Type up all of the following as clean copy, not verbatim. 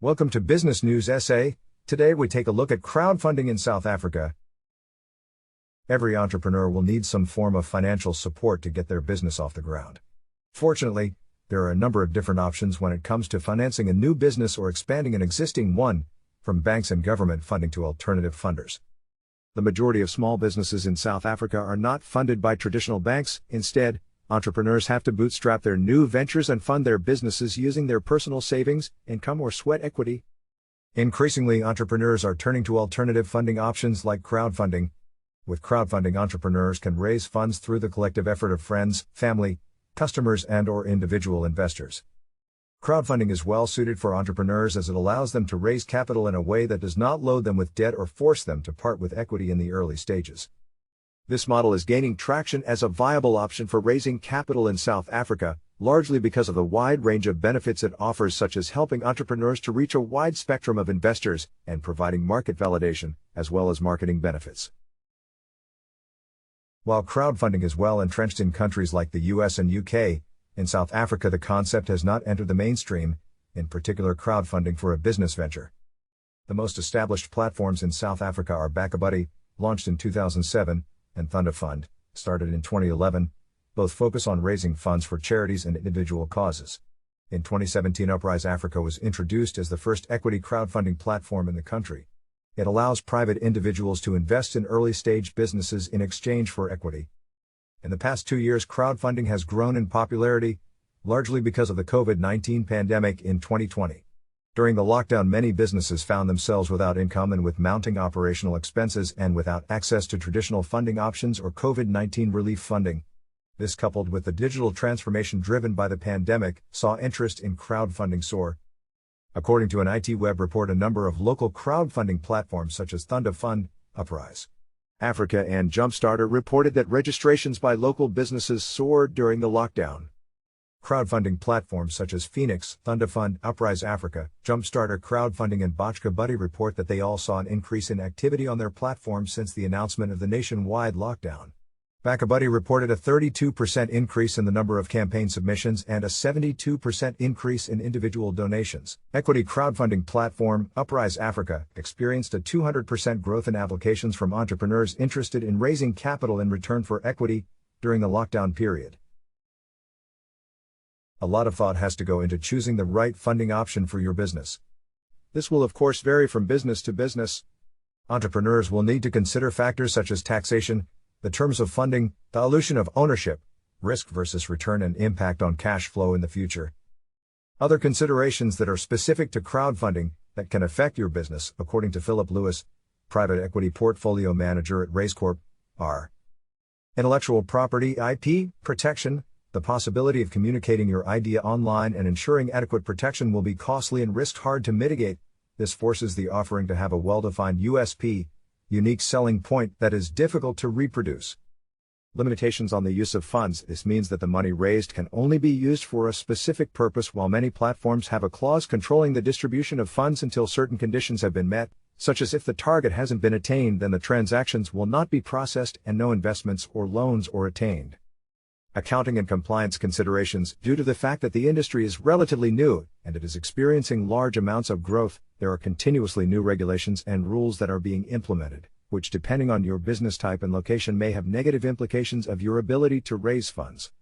Welcome to Business News Essay. Today we take a look at crowdfunding in South Africa. Every entrepreneur will need some form of financial support to get their business off the ground. Fortunately, there are a number of different options when it comes to financing a new business or expanding an existing one, from banks and government funding to alternative funders. The majority of small businesses in South Africa are not funded by traditional banks. Instead, entrepreneurs have to bootstrap their new ventures and fund their businesses using their personal savings, income, or sweat equity. Increasingly, entrepreneurs are turning to alternative funding options like crowdfunding. With crowdfunding, entrepreneurs can raise funds through the collective effort of friends, family, customers, and/or individual investors. Crowdfunding is well suited for entrepreneurs as it allows them to raise capital in a way that does not load them with debt or force them to part with equity in the early stages. This model is gaining traction as a viable option for raising capital in South Africa, largely because of the wide range of benefits it offers, such as helping entrepreneurs to reach a wide spectrum of investors and providing market validation, as well as marketing benefits. While crowdfunding is well entrenched in countries like the US and UK, in South Africa the concept has not entered the mainstream, in particular crowdfunding for a business venture. The most established platforms in South Africa are BackaBuddy, launched in 2007, and Thundafund, started in 2011, both focus on raising funds for charities and individual causes. In 2017, Uprise Africa was introduced as the first equity crowdfunding platform in the country. It allows private individuals to invest in early-stage businesses in exchange for equity. In the past 2 years, crowdfunding has grown in popularity, largely because of the COVID-19 pandemic in 2020. During the lockdown, many businesses found themselves without income and with mounting operational expenses and without access to traditional funding options or COVID-19 relief funding. This, coupled with the digital transformation driven by the pandemic, saw interest in crowdfunding soar. According to an IT Web report, a number of local crowdfunding platforms such as Thundafund, Uprise Africa, and Jumpstarter reported that registrations by local businesses soared during the lockdown. Crowdfunding platforms such as Phoenix, Thundafund, Uprise Africa, Jumpstarter Crowdfunding, and BackaBuddy report that they all saw an increase in activity on their platforms since the announcement of the nationwide lockdown. BackaBuddy reported a 32% increase in the number of campaign submissions and a 72% increase in individual donations. Equity crowdfunding platform, Uprise Africa, experienced a 200% growth in applications from entrepreneurs interested in raising capital in return for equity during the lockdown period. A lot of thought has to go into choosing the right funding option for your business. This will of course vary from business to business. Entrepreneurs will need to consider factors such as taxation, the terms of funding, dilution of ownership, risk versus return, and impact on cash flow in the future. Other considerations that are specific to crowdfunding that can affect your business, according to Philip Lewis, private equity portfolio manager at RaiseCorp, are intellectual property (IP) protection. The possibility of communicating your idea online and ensuring adequate protection will be costly and risk hard to mitigate. This forces the offering to have a well-defined USP, unique selling point, that is difficult to reproduce. Limitations on the use of funds. This means that the money raised can only be used for a specific purpose, while many platforms have a clause controlling the distribution of funds until certain conditions have been met, such as if the target hasn't been attained, then the transactions will not be processed and no investments or loans are attained. Accounting and compliance considerations. Due to the fact that the industry is relatively new and it is experiencing large amounts of growth, there are continuously new regulations and rules that are being implemented, which, depending on your business type and location, may have negative implications of your ability to raise funds.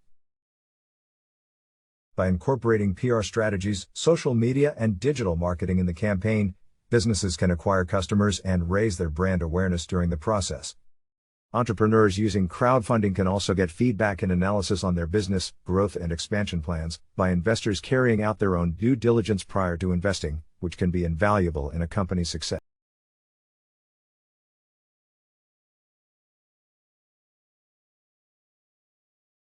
By incorporating PR strategies, social media, and digital marketing in the campaign, businesses can acquire customers and raise their brand awareness during the process. Entrepreneurs using crowdfunding can also get feedback and analysis on their business, growth, and expansion plans by investors carrying out their own due diligence prior to investing, which can be invaluable in a company's success.